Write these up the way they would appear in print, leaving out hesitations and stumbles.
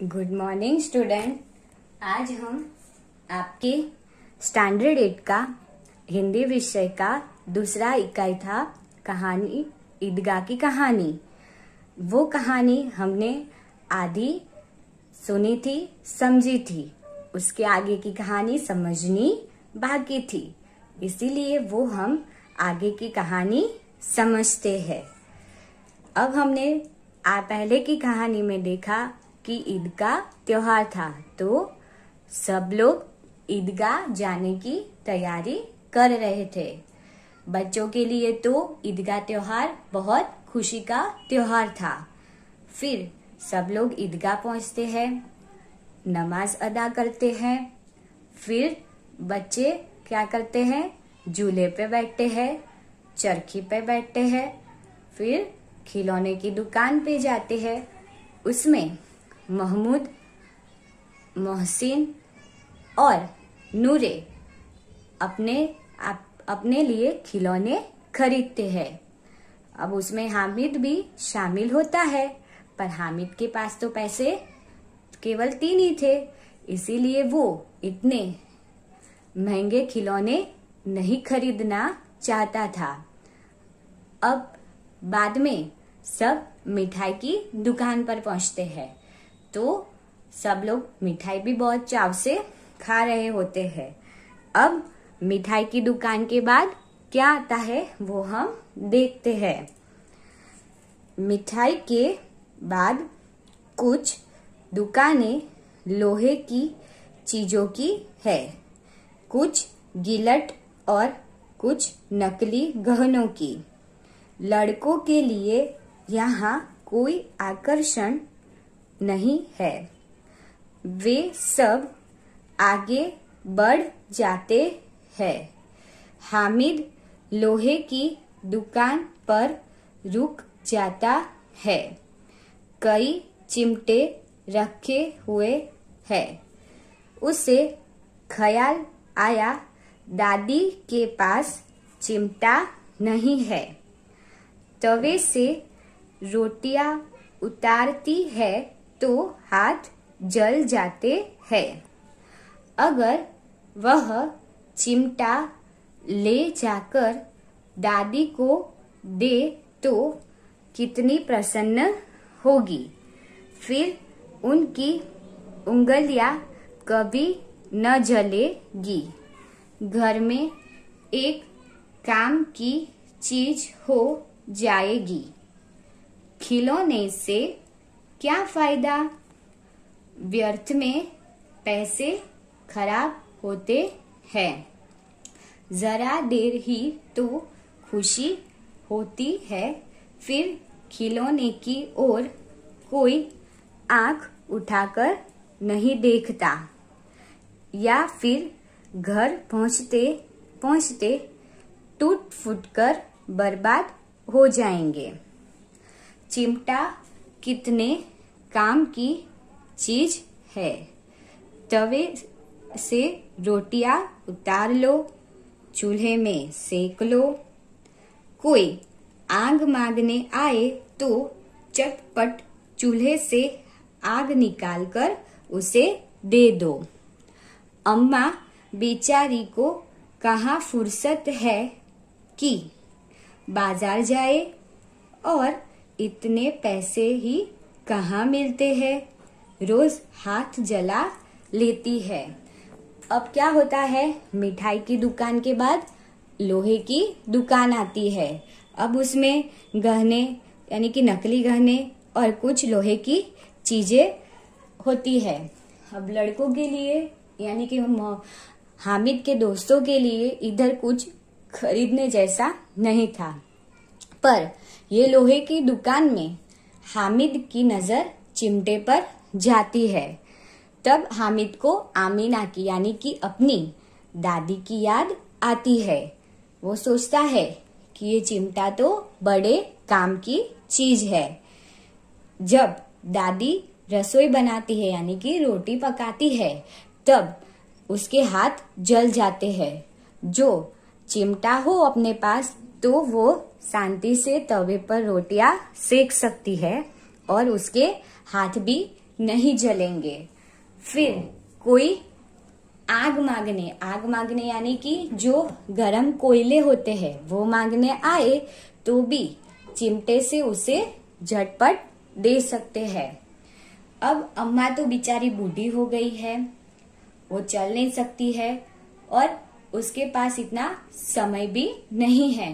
Good morning student. आज हम आपके स्टैंडर्ड 8 का हिंदी विषय का दूसरा इकाई था कहानी ईदगाह की कहानी। वो कहानी हमने आधी सुनी थी, समझी थी, उसके आगे की कहानी समझनी बाकी थी, इसीलिए वो हम आगे की कहानी समझते हैं। अब हमने पहले की कहानी में देखा कि ईद का त्योहार था, तो सब लोग ईदगाह जाने की तैयारी कर रहे थे। बच्चों के लिए तो ईदगाह त्योहार बहुत खुशी का त्योहार था। फिर सब लोग ईदगाह पहुंचते हैं, नमाज अदा करते हैं। फिर बच्चे क्या करते हैं, झूले पे बैठते हैं, चरखी पे बैठते हैं, फिर खिलौने की दुकान पे जाते हैं। उसमें महमूद, मोहसिन और नूरे अपने लिए खिलौने खरीदते हैं। अब उसमें हामिद भी शामिल होता है, पर हामिद के पास तो पैसे केवल 3 ही थे, इसीलिए वो इतने महंगे खिलौने नहीं खरीदना चाहता था। अब बाद में सब मिठाई की दुकान पर पहुंचते हैं, तो सब लोग मिठाई भी बहुत चाव से खा रहे होते हैं। अब मिठाई की दुकान के बाद क्या आता है वो हम देखते हैं। मिठाई के बाद कुछ दुकानें लोहे की चीजों की है, कुछ गिलट और कुछ नकली गहनों की। लड़कों के लिए यहाँ कोई आकर्षण नहीं है। वे सब आगे बढ़ जाते हैं। हामिद लोहे की दुकान पर रुक जाता है। कई चिमटे रखे हुए हैं। उसे ख्याल आया, दादी के पास चिमटा नहीं है। तवे से रोटियां उतारती है तो हाथ जल जाते हैं। अगर वह चिमटा ले जाकर दादी को दे तो कितनी प्रसन्न होगी। फिर उनकी उंगलियां कभी न जलेगी। घर में एक काम की चीज हो जाएगी। खिलौने से क्या फायदा? व्यर्थ में पैसे खराब होते हैं। जरा देर ही तो खुशी होती है, फिर खिलौने की ओर कोई आंख उठाकर नहीं देखता, या फिर घर पहुंचते पहुंचते टूट फूट कर बर्बाद हो जाएंगे। चिमटा कितने काम की चीज है। तवे से रोटियां उतार लो, चूल्हे में सेक लो। कोई आग मांगने आए तो चटपट चूल्हे से आग निकालकर उसे दे दो। अम्मा बेचारी को कहाँ फुर्सत है कि बाजार जाए, और इतने पैसे ही कहाँ मिलते हैं। रोज हाथ जला लेती है। अब क्या होता है, मिठाई की दुकान के बाद लोहे की दुकान आती है। अब उसमें गहने यानी कि नकली गहने और कुछ लोहे की चीजें होती है। अब लड़कों के लिए यानी कि हामिद के दोस्तों के लिए इधर कुछ खरीदने जैसा नहीं था, पर ये लोहे की दुकान में हामिद की नजर चिमटे पर जाती है। तब हामिद को आमीना की यानी कि अपनी दादी की याद आती है। वो सोचता है कि ये चिमटा तो बड़े काम की चीज है। जब दादी रसोई बनाती है यानी कि रोटी पकाती है, तब उसके हाथ जल जाते हैं। जो चिमटा हो अपने पास तो वो शांति से तवे पर रोटियां सेक सकती है और उसके हाथ भी नहीं जलेंगे। फिर कोई आग मांगने यानी कि जो गरम कोयले होते हैं वो मांगने आए तो भी चिमटे से उसे झटपट दे सकते हैं। अब अम्मा तो बेचारी बूढ़ी हो गई है, वो चल नहीं सकती है और उसके पास इतना समय भी नहीं है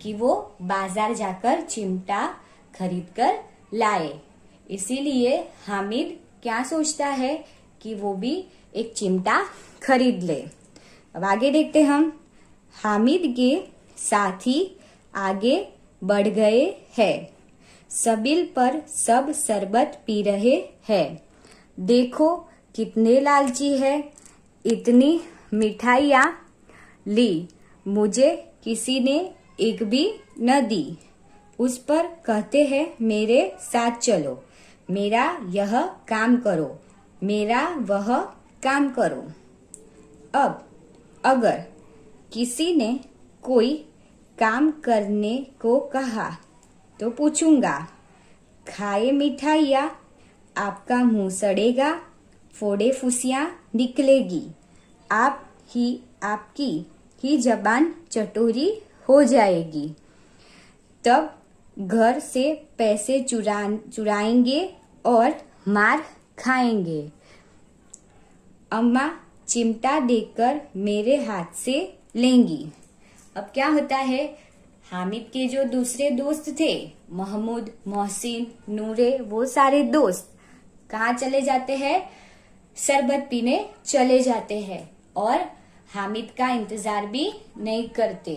कि वो बाजार जाकर चिमटा खरीद कर लाए। इसीलिए हामिद क्या सोचता है कि वो भी एक चिमटा खरीद ले। अब आगे देखते हम। हामिद के साथी आगे बढ़ गए हैं। सबिल पर सब शरबत पी रहे हैं। देखो कितने लालची है, इतनी मिठाइयाँ ली, मुझे किसी ने एक भी न दी। उस पर कहते हैं मेरे साथ चलो, मेरा यह काम करो, मेरा वह काम करो। अब अगर किसी ने कोई काम करने को कहा तो पूछूंगा, खाए मिठाइयाँ, आपका मुंह सड़ेगा, फोड़े फुसियाँ निकलेगी, आपकी ही जबान चटोरी हो जाएगी। तब घर से पैसे चुराएंगे और मार खाएंगे। अम्मा चिमटा देकर मेरे हाथ से लेंगी। अब क्या होता है, हामिद के जो दूसरे दोस्त थे, महमूद, मोहसिन, नूरे, वो सारे दोस्त कहाँ चले जाते हैं? शरबत पीने चले जाते हैं और हामिद का इंतजार भी नहीं करते।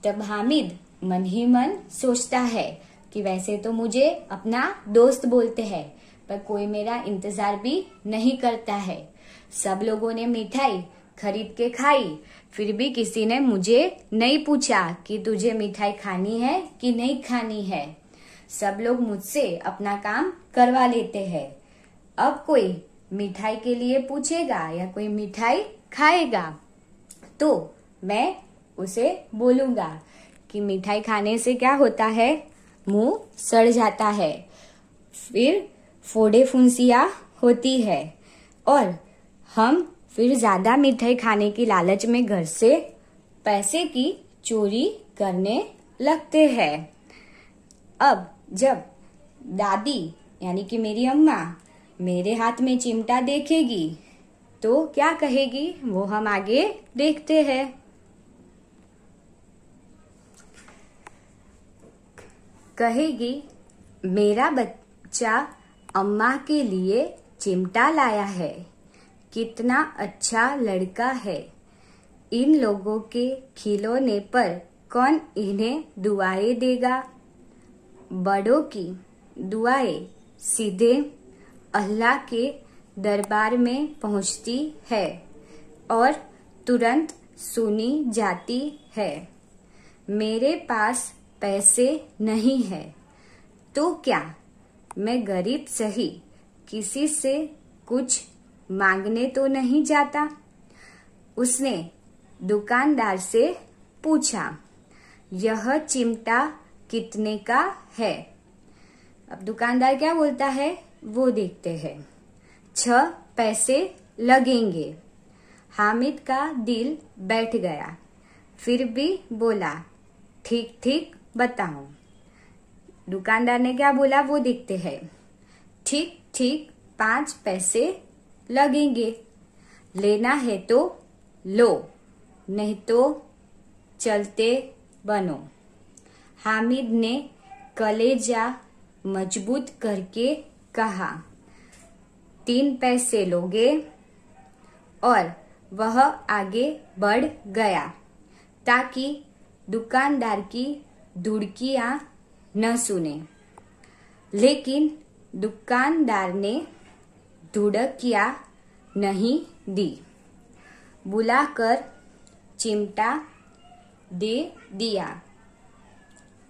तब हामिद मन ही मन सोचता है कि वैसे तो मुझे अपना दोस्त बोलते हैं, पर कोई मेरा इंतजार भी नहीं करता है। सब लोगों ने मिठाई खरीद के खाई, फिर भी किसी ने मुझे नहीं पूछा कि तुझे मिठाई खानी है कि नहीं खानी है। सब लोग मुझसे अपना काम करवा लेते हैं। अब कोई मिठाई के लिए पूछेगा या कोई मिठाई खाएगा तो मैं उसे बोलूंगा कि मिठाई खाने से क्या होता है, मुंह सड़ जाता है, फिर फोड़े फुंसियाँ होती है और हम फिर ज्यादा मिठाई खाने की लालच में घर से पैसे की चोरी करने लगते हैं। अब जब दादी यानी कि मेरी अम्मा मेरे हाथ में चिमटा देखेगी तो क्या कहेगी, वो हम आगे देखते हैं। कहेगी, मेरा बच्चा अम्मा के लिए चिमटा लाया है, कितना अच्छा लड़का है। इन लोगों के खिलौने पर कौन इन्हें दुआएं देगा? बड़ों की दुआएं सीधे अल्लाह के दरबार में पहुंचती है और तुरंत सुनी जाती है। मेरे पास पैसे नहीं है तो क्या मैं गरीब सही, किसी से कुछ मांगने तो नहीं जाता। उसने दुकानदार से पूछा, यह चिमटा कितने का है? अब दुकानदार क्या बोलता है वो देखते हैं। 6 पैसे लगेंगे। हामिद का दिल बैठ गया, फिर भी बोला, ठीक ठीक बताओ। दुकानदार ने क्या बोला वो देखते हैं। ठीक ठीक 5 पैसे लगेंगे। लेना है तो लो, नहीं तो चलते बनो। हामिद ने कलेजा मजबूत करके कहा, 3 पैसे लोगे? और वह आगे बढ़ गया ताकि दुकानदार की धुड़कियां न सुने। लेकिन दुकानदार ने धुड़कियां नहीं दी, बुलाकर चिमटा दे दिया।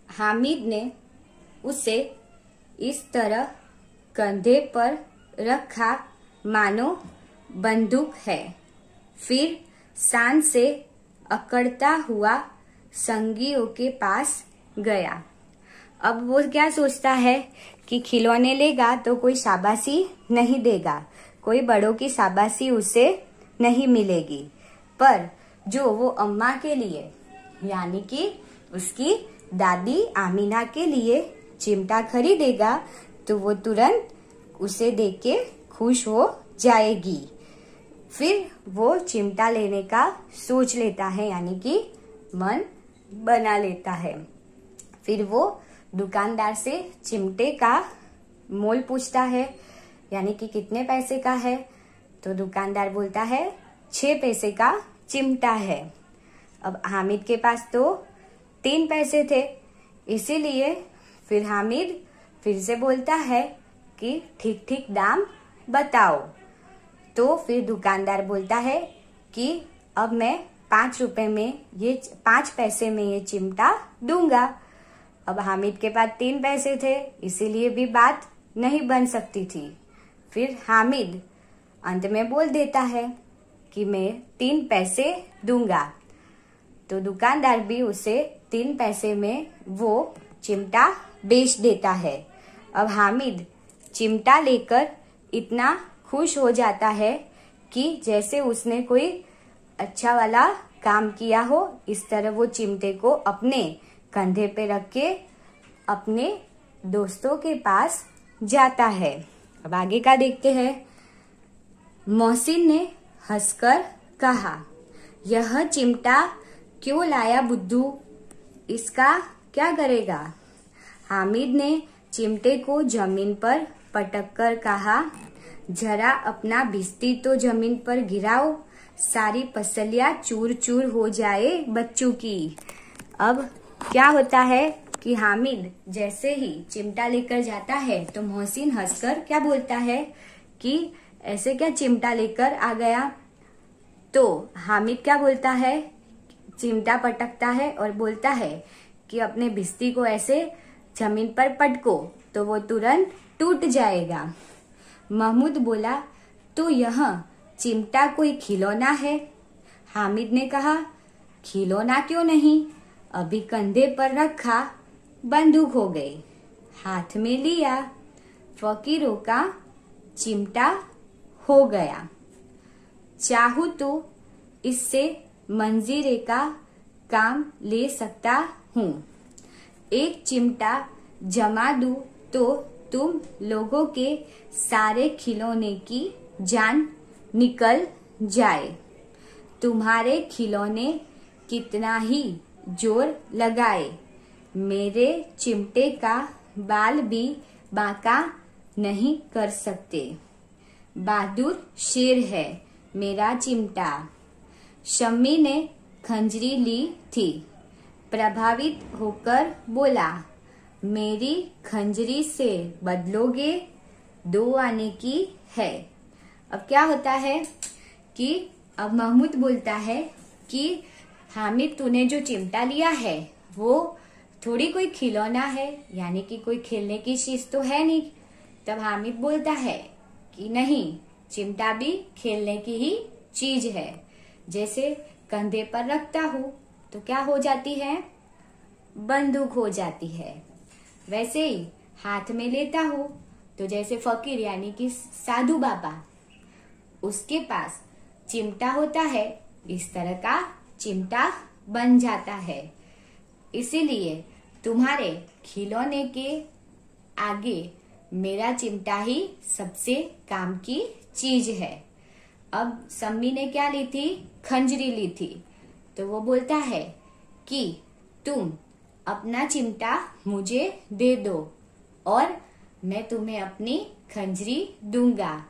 हामिद ने उसे इस तरह कंधे पर रखा मानो बंदूक है, फिर शान से अकड़ता हुआ संगियों के पास गया। अब वो क्या सोचता है कि खिलौने लेगा तो कोई शाबाशी नहीं देगा, कोई बड़ों की शाबाशी उसे नहीं मिलेगी। पर जो वो अम्मा के लिए यानी कि उसकी दादी आमीना के लिए चिमटा खरीदेगा तो वो तुरंत उसे देख के खुश हो जाएगी। फिर वो चिमटा लेने का सोच लेता है यानी कि मन बना लेता है। फिर वो दुकानदार से चिमटे का मोल पूछता है यानी कि कितने पैसे का है। तो दुकानदार बोलता है 6 पैसे का चिमटा है। अब हामिद के पास तो 3 पैसे थे, इसीलिए फिर हामिद फिर से बोलता है कि ठीक ठीक दाम बताओ। तो फिर दुकानदार बोलता है कि अब मैं 5 रुपए में 5 पैसे में ये चिमटा दूंगा। अब हामिद के पास 3 पैसे थे, इसीलिए भी बात नहीं बन सकती थी। फिर हामिद अंत में बोल देता है कि मैं 3 पैसे दूंगा। तो दुकानदार भी उसे 3 पैसे में वो चिमटा बेच देता है। अब हामिद चिमटा लेकर इतना खुश हो जाता है कि जैसे उसने कोई अच्छा वाला काम किया हो। इस तरह वो चिमटे को अपने कंधे पे रख के अपने दोस्तों के पास जाता है। अब आगे का देखते हैं। मोहसिन ने हंसकर कहा, यह चिमटा क्यों लाया बुद्धू, इसका क्या करेगा? हामिद ने चिमटे को जमीन पर पटक कर कहा, जरा अपना भिस्ती तो जमीन पर गिराओ, सारी पसलियां चूर चूर हो जाए बच्चों की। अब क्या होता है कि हामिद जैसे ही चिमटा लेकर जाता है तो मोहसिन हंसकर क्या बोलता है कि ऐसे क्या चिमटा लेकर आ गया। तो हामिद क्या बोलता है, चिमटा पटकता है और बोलता है कि अपने भिस्ती को ऐसे जमीन पर पटको तो वो तुरंत टूट जाएगा। महमूद बोला, तो यह चिमटा कोई खिलौना है? हामिद ने कहा, खिलौना क्यों नहीं, अभी कंधे पर रखा बंदूक हो गई, हाथ में लिया फकीरों का चिमटा हो गया। चाहूं तो इससे मंजीरे का काम ले सकता हूँ, एक चिमटा जमा दूं तो तुम लोगों के सारे खिलौने की जान निकल जाए। तुम्हारे खिलौने कितना ही जोर लगाए, मेरे चिमटे का बाल भी बांका नहीं कर सकते। बहादुर शेर है मेरा चिमटा। शम्मी ने खंजरी ली थी, प्रभावित होकर बोला, मेरी खंजरी से बदलोगे, 2 आने की है। अब क्या होता है कि अब महमूद बोलता है कि हामिद तूने जो चिमटा लिया है वो थोड़ी कोई खिलौना है, यानी कि कोई खेलने की चीज तो है नहीं। तब हामिद बोलता है कि नहीं, चिमटा भी खेलने की ही चीज है। जैसे कंधे पर रखता हूँ तो क्या हो जाती है, बंदूक हो जाती है। वैसे ही हाथ में लेता हूँ तो जैसे फकीर यानी कि साधु बाबा, उसके पास चिमटा होता है, इस तरह का चिमटा बन जाता है। इसीलिए तुम्हारे खिलौने के आगे मेरा चिमटा ही सबसे काम की चीज है। अब सम्मी ने क्या ली थी, खंजरी ली थी। तो वो बोलता है कि तुम अपना चिमटा मुझे दे दो और मैं तुम्हें अपनी खंजरी दूंगा।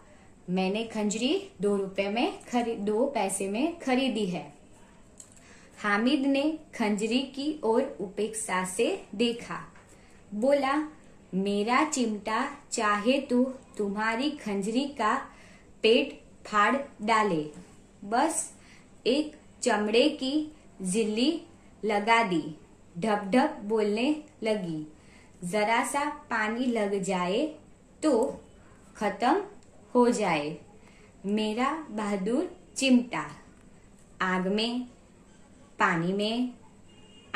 मैंने खंजरी 2 रुपए में 2 पैसे में खरीदी है। हामिद ने खंजरी की ओर उपेक्षा से देखा, बोला, मेरा चिमटा चाहे तो तुम्हारी खंजरी का पेट फाड़ डाले। बस एक चमड़े की झिल्ली लगा दी, ढप ढप बोलने लगी। जरा सा पानी लग जाए तो खत्म हो जाए मेरा बहादुर चिमटा। आग में, पानी में,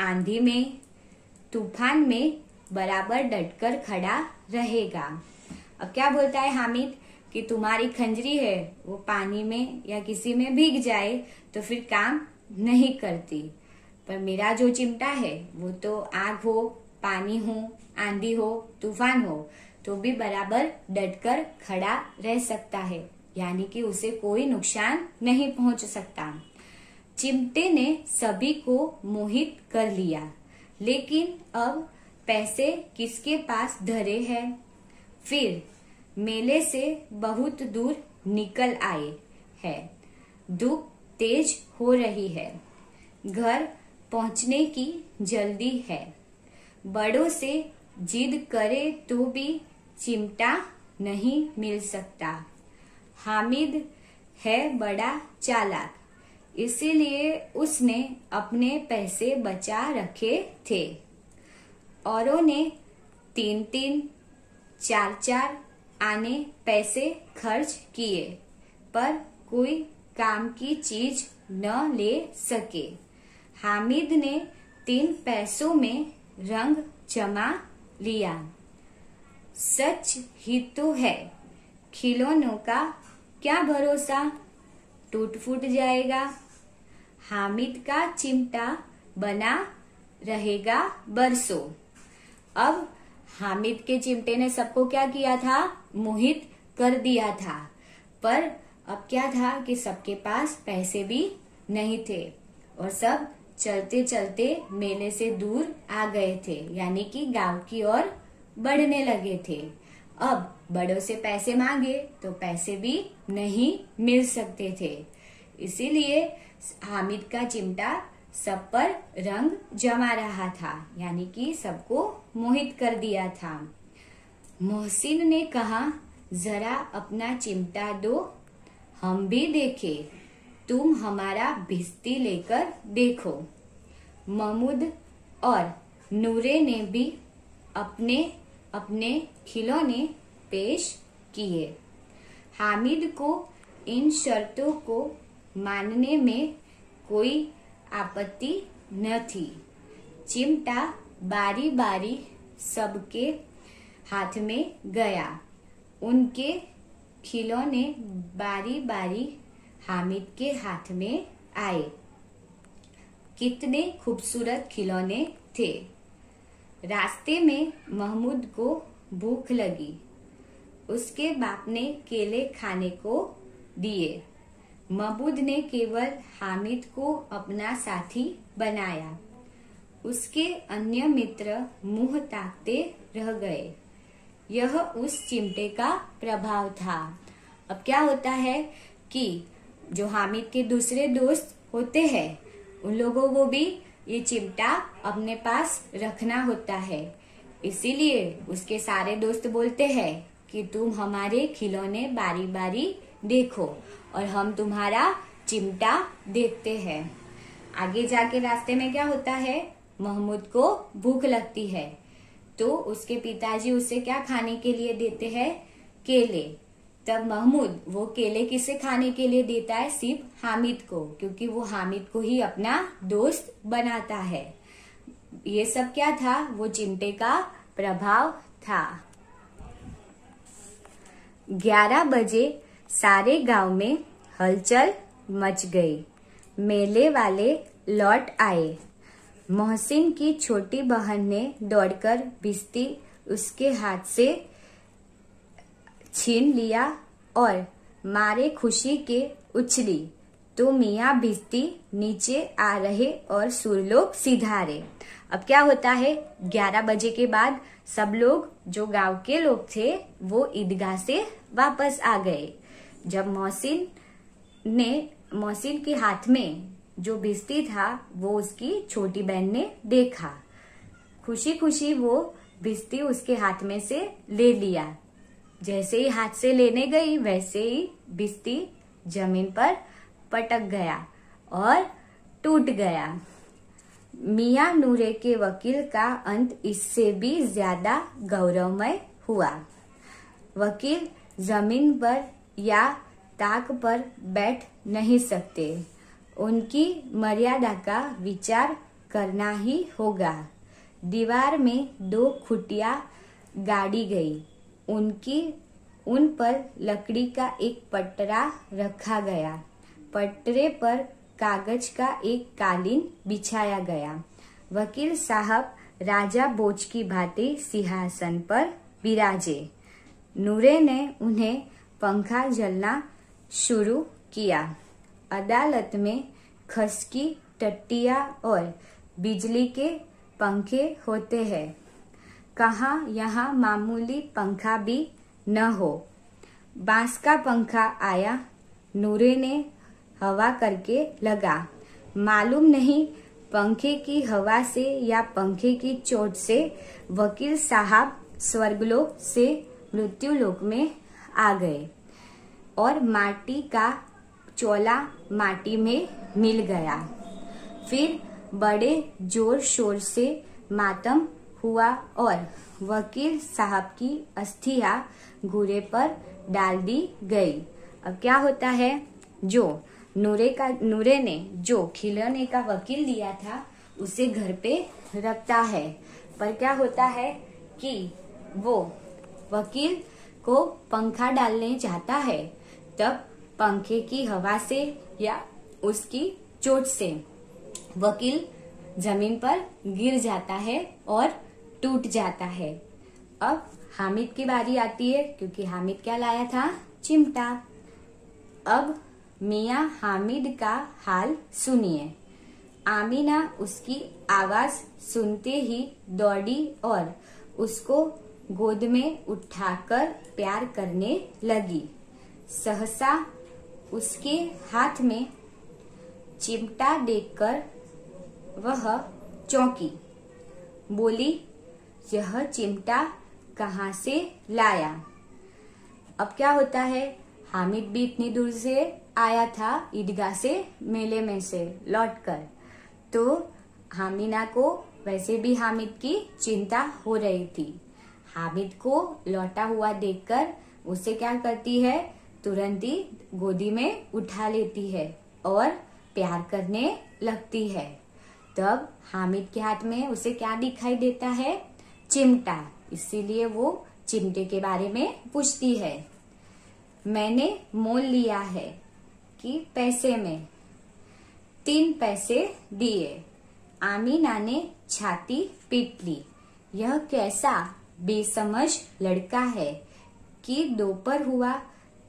आंधी में, तूफान में बराबर डटकर खड़ा रहेगा। अब क्या बोलता है हामिद कि तुम्हारी खंजरी है वो पानी में या किसी में भीग जाए तो फिर काम नहीं करती, पर मेरा जो चिमटा है वो तो आग हो, पानी हो, आंधी हो, तूफान हो तो भी बराबर डटकर खड़ा रह सकता है, यानी कि उसे कोई नुकसान नहीं पहुंच सकता। चिमटे ने सभी को मोहित कर लिया, लेकिन अब पैसे किसके पास धरे हैं? फिर मेले से बहुत दूर निकल आए हैं। धूप तेज हो रही है, घर पहुंचने की जल्दी है। बड़ों से जिद करे तो भी चिमटा नहीं मिल सकता। हामिद है बड़ा चालाक, इसीलिए उसने अपने पैसे बचा रखे थे। औरों ने 3-3, 4-4 आने पैसे खर्च किए, पर कोई काम की चीज न ले सके। हामिद ने 3 पैसों में रंग जमा लिया। सच ही तो है, खिलौनों का क्या भरोसा, टूट फूट जाएगा। हामिद का चिमटा बना रहेगा बरसों। अब हामिद के चिमटे ने सबको क्या किया था? मोहित कर दिया था। पर अब क्या था कि सबके पास पैसे भी नहीं थे और सब चलते चलते मेले से दूर आ गए थे, यानी कि गांव की ओर बढ़ने लगे थे। अब बड़ों से पैसे मांगे तो पैसे भी नहीं मिल सकते थे, इसीलिए हामिद का चिमटा सब पर रंग जमा रहा था, यानी कि सबको मोहित कर दिया था। मोहसिन ने कहा, जरा अपना चिमटा दो, हम भी देखें। तुम हमारा भिश्ती लेकर देखो। महमूद और नूरे ने भी अपने अपने खिलौने पेश किए। हामिद को इन शर्तों को मानने में कोई आपत्ति न थी। चिमटा बारी बारी सबके हाथ में गया। उनके खिलौने बारी बारी हामिद के हाथ में आए। कितने खूबसूरत खिलौने थे। रास्ते में महमूद को भूख लगी। उसके बाप ने केले खाने को दिए। महमूद ने केवल हामिद को अपना साथी बनाया। उसके अन्य मित्र मुंह ताकते रह गए। यह उस चिमटे का प्रभाव था। अब क्या होता है कि जो हामिद के दूसरे दोस्त होते हैं उन लोगों को भी ये चिमटा अपने पास रखना होता है, इसीलिए उसके सारे दोस्त बोलते हैं कि तुम हमारे खिलौने बारी बारी देखो और हम तुम्हारा चिमटा देखते हैं। आगे जाके रास्ते में क्या होता है, महमूद को भूख लगती है तो उसके पिताजी उसे क्या खाने के लिए देते हैं? केले। तब महमूद वो केले किसे खाने के लिए देता है? सिर्फ हामिद को, क्योंकि वो हामिद को ही अपना दोस्त बनाता है। ये सब क्या था? वो चिमटे का प्रभाव था। 11 बजे सारे गांव में हलचल मच गई। मेले वाले लौट आए। मोहसिन की छोटी बहन ने दौड़कर भिश्ती उसके हाथ से छीन लिया और मारे खुशी के उछली तो मियाँ भिश्ती नीचे आ रहे और सुरलोक सिधारे। अब क्या होता है, 11 बजे के बाद सब लोग जो गांव के लोग थे वो ईदगाह से वापस आ गए। जब मोहसिन के हाथ में जो भिश्ती था वो उसकी छोटी बहन ने देखा। खुशी खुशी वो भिश्ती उसके हाथ में से ले लिया। जैसे ही हाथ से लेने गई वैसे ही भिश्ती जमीन पर पटक गया और टूट गया। मियाँ नूरे के वकील का अंत इससे भी ज्यादा गौरवमय हुआ। वकील जमीन पर या ताक पर बैठ नहीं सकते, उनकी मर्यादा का विचार करना ही होगा। दीवार में 2 खुटिया गाड़ी गई। उन पर लकड़ी का एक पटरा रखा गया। पटरे पर कागज का एक कालीन बिछाया गया। वकील साहब राजा भोज की भांति सिंहासन पर विराजे। नूरे ने उन्हें पंखा जलना शुरू किया। अदालत में खसकी टट्टियां और बिजली के पंखे होते हैं। कहाँ यहाँ मामूली पंखा भी न हो। बांस का पंखा आया। नूरे ने हवा करके लगा। मालूम नहीं पंखे की हवा से या पंखे की चोट से वकील साहब स्वर्गलोक से मृत्युलोक में आ गए और माटी का चोला माटी में मिल गया। फिर बड़े जोर शोर से मातम हुआ और वकील साहब की अस्थियां घोड़े पर डाल दी गई। अब क्या होता है, जो नूरे ने जो खिलौने का वकील दिया था उसे घर पे रखता है, पर क्या होता है कि वो वकील को पंखा डालने चाहता है, तब पंखे की हवा से या उसकी चोट से वकील जमीन पर गिर जाता है और टूट जाता है। अब हामिद की बारी आती है, क्योंकि हामिद क्या लाया था, चिमटा। अब मियाँ हामिद का हाल सुनिए। आमीना उसकी आवाज सुनते ही दौड़ी और उसको गोद में उठाकर प्यार करने लगी। सहसा उसके हाथ में चिमटा देखकर वह चौंकी। बोली, यह चिमटा कहाँ से लाया? अब क्या होता है, हामिद भी इतनी दूर से आया था, ईदगाह से, मेले में से लौटकर। तो हामिना को वैसे भी हामिद की चिंता हो रही थी। हामिद को लौटा हुआ देखकर उसे क्या करती है, तुरंत ही गोदी में उठा लेती है और प्यार करने लगती है। तब हामिद के हाथ में उसे क्या दिखाई देता है, चिमटा। इसीलिए वो चिमटे के बारे में पूछती है। मैंने मोल लिया है कि पैसे में। 3 पैसे दिए। आमीना ने छाती पीट ली। यह कैसा बेसमझ लड़का है कि दोपहर हुआ,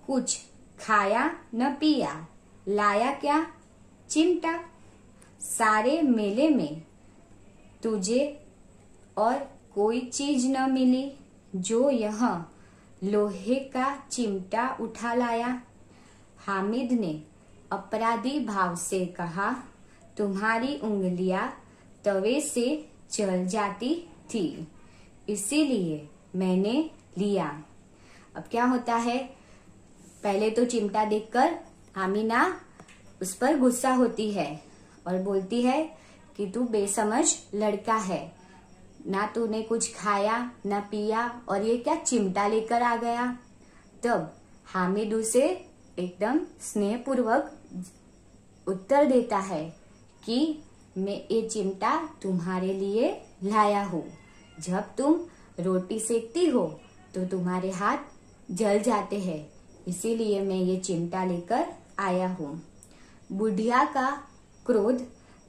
कुछ खाया न पिया, लाया क्या, चिमटा। सारे मेले में तुझे और कोई चीज न मिली जो यह लोहे का चिमटा उठा लाया। हामिद ने अपराधी भाव से कहा, तुम्हारी उंगलियां तवे से जल जाती थी, इसीलिए मैंने लिया। अब क्या होता है, पहले तो चिमटा देखकर आमीना उस पर गुस्सा होती है और बोलती है कि तू बेसमझ लड़का है, ना तूने कुछ खाया ना पिया और ये क्या चिमटा लेकर आ गया। तब हामिद उसे एकदम स्नेहपूर्वक उत्तर देता है कि मैं ये चिमटा तुम्हारे लिए लाया हूँ। जब तुम रोटी सेकती हो तो तुम्हारे हाथ जल जाते हैं, इसीलिए मैं ये चिमटा लेकर आया हूँ। बुढ़िया का क्रोध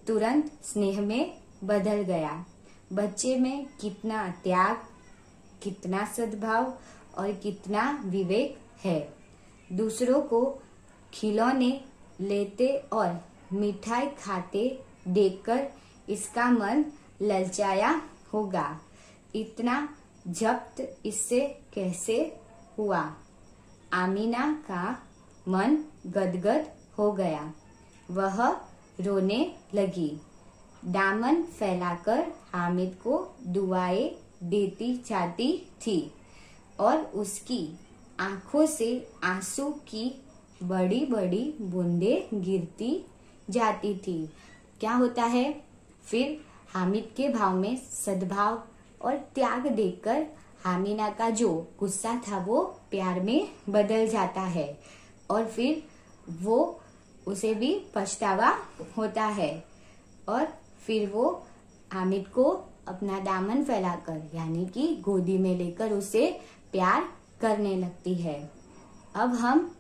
तुरंत स्नेह में बदल गया। बच्चे में कितना त्याग, कितना सद्भाव और कितना विवेक है। दूसरों को खिलौने लेते और मिठाई खाते देखकर इसका मन ललचाया होगा। इतना जब्त इससे कैसे हुआ? आमीना का मन गदगद हो गया। वह रोने लगी। दामन फैलाकर हामिद को दुआएं देती जाती थी और उसकी आंखों से आंसू की बड़ी बड़ी बूंदें गिरती जाती थी। क्या होता है, फिर हामिद के भाव में सद्भाव और त्याग देखकर हामिना का जो गुस्सा था वो प्यार में बदल जाता है और फिर वो उसे भी पछतावा होता है और फिर वो हामिद को अपना दामन फैलाकर यानी कि गोदी में लेकर उसे प्यार करने लगती है। अब हम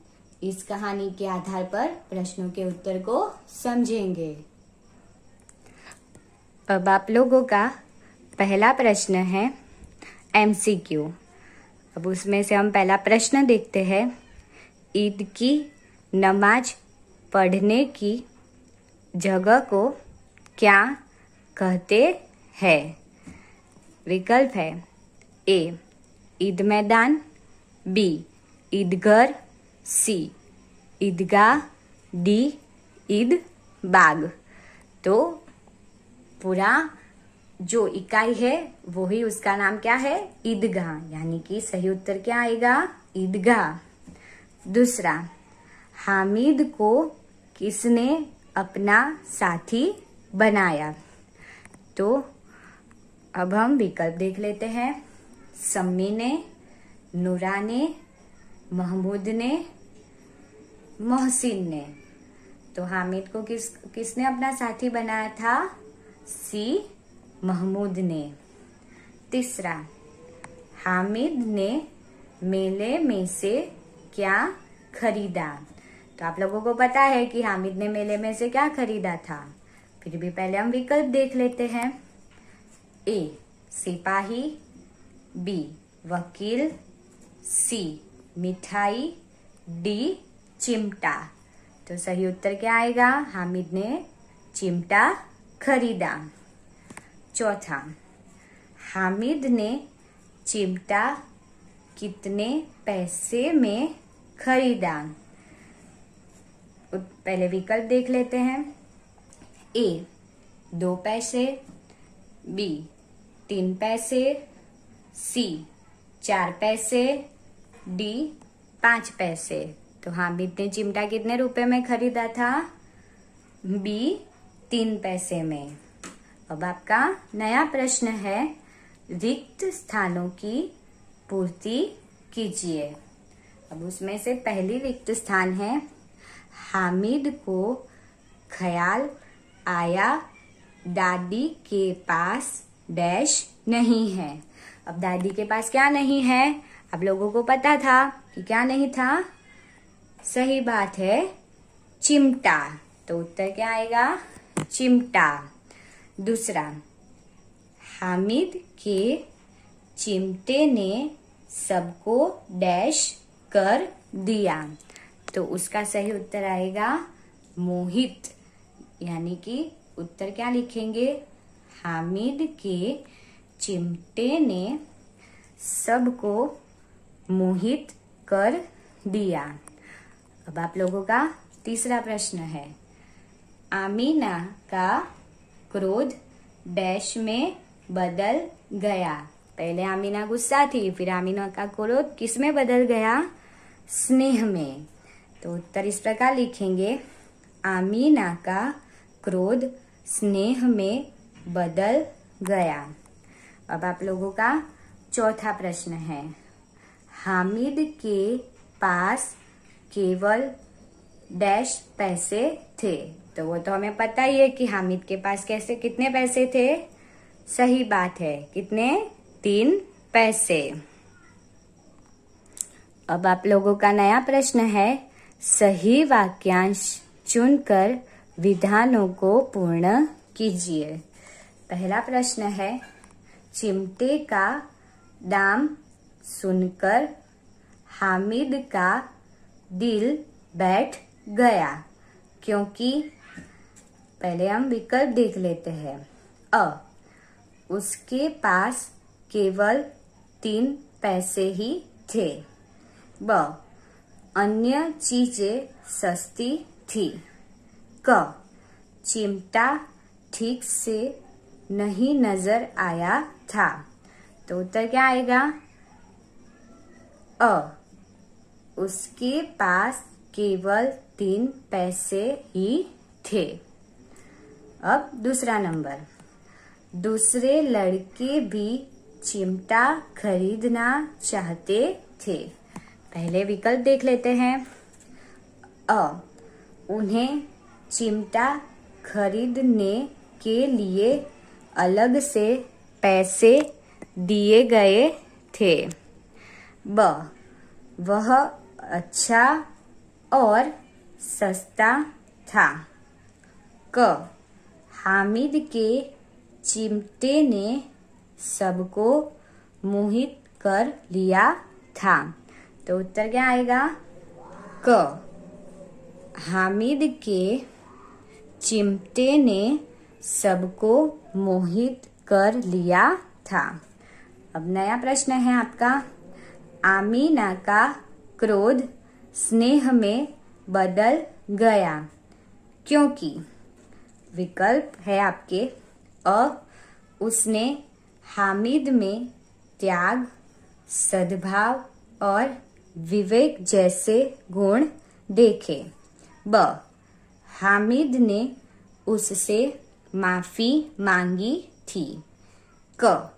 इस कहानी के आधार पर प्रश्नों के उत्तर को समझेंगे। अब आप लोगों का पहला प्रश्न है MCQ। अब उसमें से हम पहला प्रश्न देखते हैं। ईद की नमाज पढ़ने की जगह को क्या कहते हैं? विकल्प है A ईद मैदान, B ईदगाह, C ईदगाह, D ईद बाग। तो पूरा जो इकाई है वो ही उसका नाम क्या है? ईदगाह, यानी कि सही उत्तर क्या आएगा? ईदगाह। दूसरा, हामिद को किसने अपना साथी बनाया? तो अब हम विकल्प देख लेते हैं। सम्मी ने, नूरा ने, महमूद ने, मोहसिन ने। तो हामिद को किसने अपना साथी बनाया था? C महमूद ने। तीसरा, हामिद ने मेले में से क्या खरीदा? तो आप लोगों को पता है कि हामिद ने मेले में से क्या खरीदा था। फिर भी पहले हम विकल्प देख लेते हैं। A सिपाही, B वकील, C मिठाई, D चिमटा। तो सही उत्तर क्या आएगा? हामिद ने चिमटा खरीदा। चौथा, हामिद ने चिमटा कितने पैसे में खरीदा? पहले विकल्प देख लेते हैं। A 2 पैसे, B 3 पैसे, C 4 पैसे, D 5 पैसे। तो हामिद ने चिमटा कितने रुपए में खरीदा था? B 3 पैसे में। अब आपका नया प्रश्न है, रिक्त स्थानों की पूर्ति कीजिए। अब उसमें से पहली रिक्त स्थान है, हामिद को ख्याल आया दादी के पास डैश नहीं है। अब दादी के पास क्या नहीं है? आप लोगों को पता था कि क्या नहीं था? सही बात है, चिमटा। तो उत्तर क्या आएगा? चिमटा। दूसरा, हामिद के चिमटे ने सबको डैश कर दिया। तो उसका सही उत्तर आएगा मोहित, यानी कि उत्तर क्या लिखेंगे? हामिद के चिमटे ने सबको मोहित कर दिया। अब आप लोगों का तीसरा प्रश्न है, आमीना का क्रोध डैश में बदल गया। पहले आमीना गुस्सा थी, फिर आमीना का क्रोध किस में बदल गया? स्नेह में। तो उत्तर इस प्रकार लिखेंगे, आमीना का क्रोध स्नेह में बदल गया। अब आप लोगों का चौथा प्रश्न है, हामिद के पास केवल डैश पैसे थे। तो वो तो हमें पता ही है कि हामिद के पास कैसे कितने पैसे थे? सही बात है, कितने? 3 पैसे। अब आप लोगों का नया प्रश्न है, सही वाक्यांश चुनकर विधानों को पूर्ण कीजिए। पहला प्रश्न है, चिमटे का दाम सुनकर हामिद का दिल बैठ गया क्योंकि। पहले हम विकल्प देख लेते हैं। अ उसके पास केवल 3 पैसे ही थे। ब अन्य चीजें सस्ती थी। क चिमटा ठीक से नहीं नजर आया था। तो उत्तर क्या आएगा? अ उसके पास केवल 3 पैसे ही थे। अब दूसरा नंबर, दूसरे लड़के भी चिमटा खरीदना चाहते थे। पहले विकल्प देख लेते हैं। अ उन्हें चिमटा खरीदने के लिए अलग से पैसे दिए गए थे। ब, वह अच्छा और सस्ता था। क, हामिद के चिमटे ने सबको मोहित कर लिया था। तो उत्तर क्या आएगा? क, हामिद के चिमटे ने सबको मोहित कर लिया था। अब नया प्रश्न है आपका। आमीना का क्रोध स्नेह में बदल गया क्योंकि विकल्प है आपके अ, उसने हामिद में त्याग, सद्भाव और विवेक जैसे गुण देखे। ब, हामिद ने उससे माफी मांगी थी। क,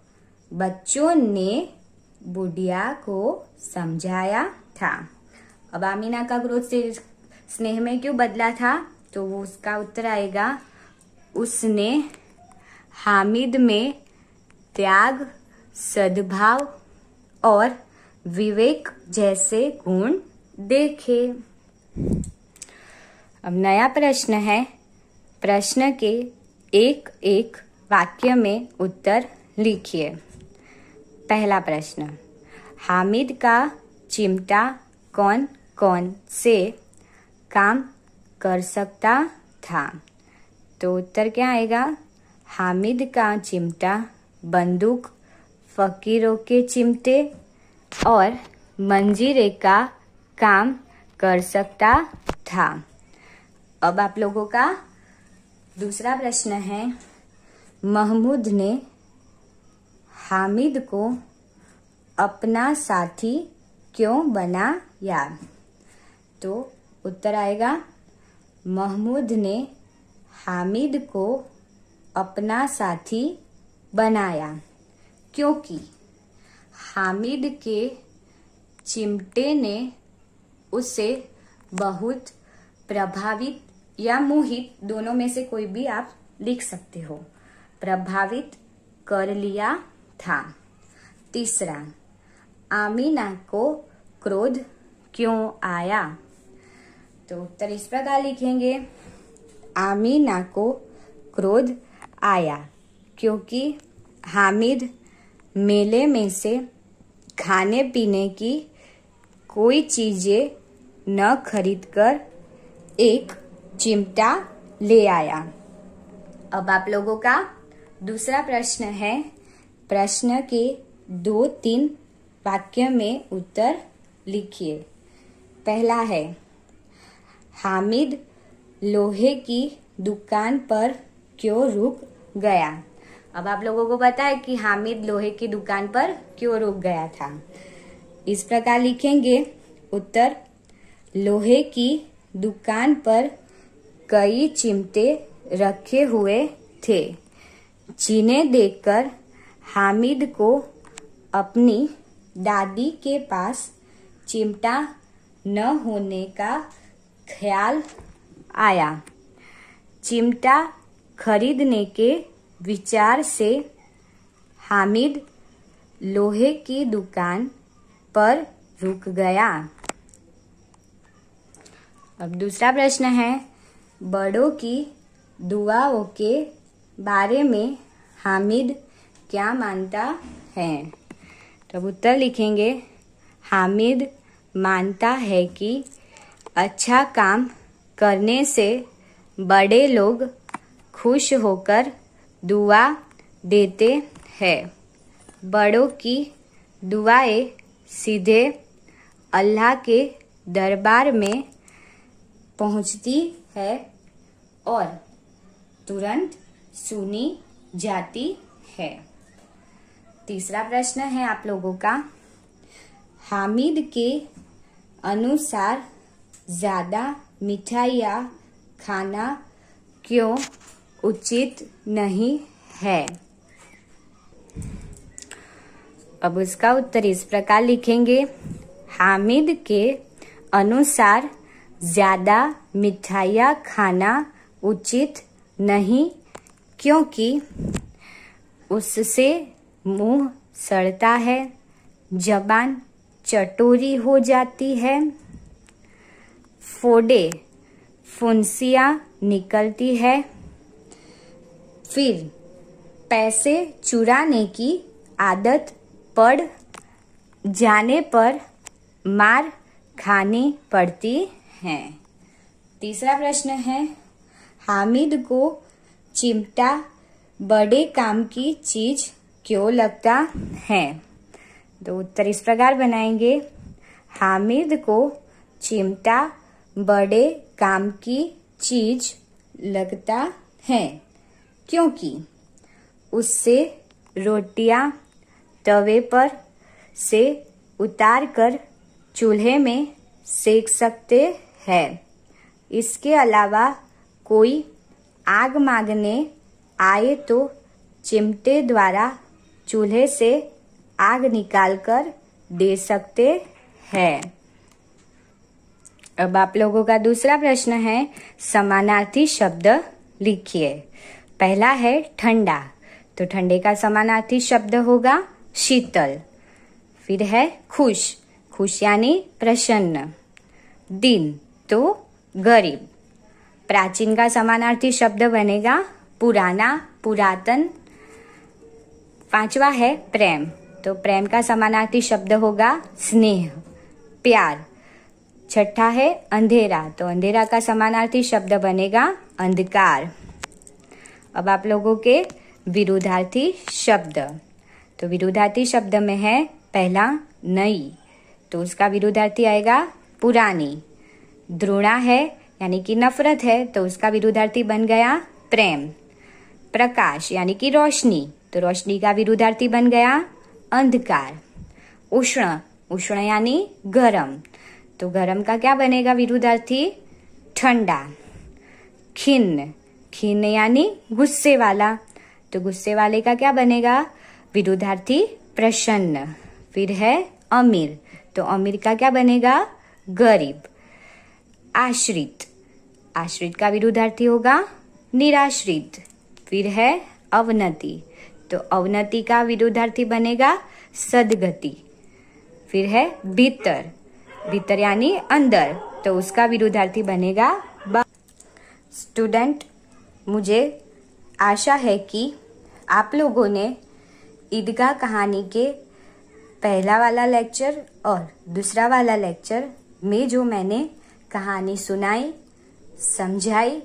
बच्चों ने बुढ़िया को समझाया था। अब आमीना का क्रोध से स्नेह में क्यों बदला था? तो वो उसका उत्तर आएगा, उसने हामिद में त्याग, सद्भाव और विवेक जैसे गुण देखे। अब नया प्रश्न है। प्रश्न के एक एक वाक्य में उत्तर लिखिए। पहला प्रश्न, हामिद का चिमटा कौन कौन से काम कर सकता था? तो उत्तर क्या आएगा? हामिद का चिमटा बंदूक, फकीरों के चिमटे और मंजीरे का काम कर सकता था। अब आप लोगों का दूसरा प्रश्न है। महमूद ने हामिद को अपना साथी क्यों बनाया? तो उत्तर आएगा, महमूद ने हामिद को अपना साथी बनाया क्योंकि हामिद के चिमटे ने उसे बहुत प्रभावित या मोहित, दोनों में से कोई भी आप लिख सकते हो, प्रभावित कर लिया था। तीसरा, आमीना को क्रोध क्यों आया? तो उत्तर इस प्रकार लिखेंगे, आमीना को क्रोध आया क्योंकि हामिद मेले में से खाने पीने की कोई चीजें न खरीदकर एक चिमटा ले आया। अब आप लोगों का दूसरा प्रश्न है। प्रश्न के 2-3 वाक्य में उत्तर लिखिए। पहला है, हामिद लोहे की दुकान पर क्यों रुक गया? अब आप लोगों को पता है कि हामिद लोहे की दुकान पर क्यों रुक गया था। इस प्रकार लिखेंगे उत्तर, लोहे की दुकान पर कई चिमटे रखे हुए थे जिन्हें देखकर हामिद को अपनी दादी के पास चिमटा न होने का ख्याल आया। चिमटा खरीदने के विचार से हामिद लोहे की दुकान पर रुक गया। अब दूसरा प्रश्न है, बड़ों की दुआओं के बारे में हामिद क्या मानता है? तो उत्तर लिखेंगे, हामिद मानता है कि अच्छा काम करने से बड़े लोग खुश होकर दुआ देते हैं। बड़ों की दुआएं सीधे अल्लाह के दरबार में पहुंचती है और तुरंत सुनी जाती है। तीसरा प्रश्न है आप लोगों का, हामिद के अनुसार ज्यादा मिठाइयाँ खाना क्यों उचित नहीं है? अब उसका उत्तर इस प्रकार लिखेंगे, हामिद के अनुसार ज्यादा मिठाइयाँ खाना उचित नहीं क्योंकि उससे मुंह सड़ता है, जबान चटोरी हो जाती है, फोड़े फुंसियाँ निकलती है, फिर पैसे चुराने की आदत पड़ जाने पर मार खानी पड़ती है। तीसरा प्रश्न है, हामिद को चिमटा बड़े काम की चीज क्यों लगता है? तो उत्तर इस प्रकार बनाएंगे। हामिद को चिमटा बड़े काम की चीज लगता है क्योंकि उससे रोटियां तवे पर से उतार कर चूल्हे में सेक सकते हैं। इसके अलावा कोई आग मांगने आए तो चिमटे द्वारा चूल्हे से आग निकालकर दे सकते हैं। अब आप लोगों का दूसरा प्रश्न है, समानार्थी शब्द लिखिए। पहला है ठंडा, तो ठंडे का समानार्थी शब्द होगा शीतल। फिर है खुश, खुश यानी प्रसन्न। दिन तो गरीब। प्राचीन का समानार्थी शब्द बनेगा पुराना, पुरातन। पांचवा है प्रेम, तो प्रेम का समानार्थी शब्द होगा स्नेह, प्यार। छठा है अंधेरा, तो अंधेरा का समानार्थी शब्द बनेगा अंधकार। अब आप लोगों के विरुद्धार्थी शब्द, तो विरुद्धार्थी शब्द में है पहला नई, तो उसका विरुद्धार्थी आएगा पुरानी। द्रोणा है यानी कि नफरत है, तो उसका विरुद्धार्थी बन गया प्रेम। प्रकाश यानी कि रोशनी, तो रोशनी का विरुद्धार्थी बन गया अंधकार। उष्ण, उष्ण यानी गरम, तो गरम का क्या बनेगा विरुद्धार्थी? ठंडा। खिन्न, खिन्न यानी गुस्से वाला, तो गुस्से वाले का क्या बनेगा विरुद्धार्थी? प्रसन्न। फिर है अमीर, तो अमीर का क्या बनेगा? गरीब। आश्रित, आश्रित का विरुद्धार्थी होगा निराश्रित। फिर है अवनति, तो अवनति का विरुद्धार्थी बनेगा सद्गति। फिर है भीतर, भीतर यानी अंदर, तो उसका विरुद्धार्थी बनेगा स्टूडेंट, मुझे आशा है कि आप लोगों ने ईदगाह कहानी के पहला वाला लेक्चर और दूसरा वाला लेक्चर में जो मैंने कहानी सुनाई, समझाई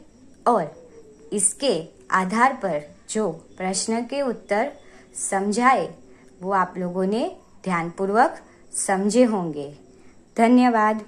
और इसके आधार पर जो प्रश्न के उत्तर समझाए वो आप लोगों ने ध्यानपूर्वक समझे होंगे। धन्यवाद।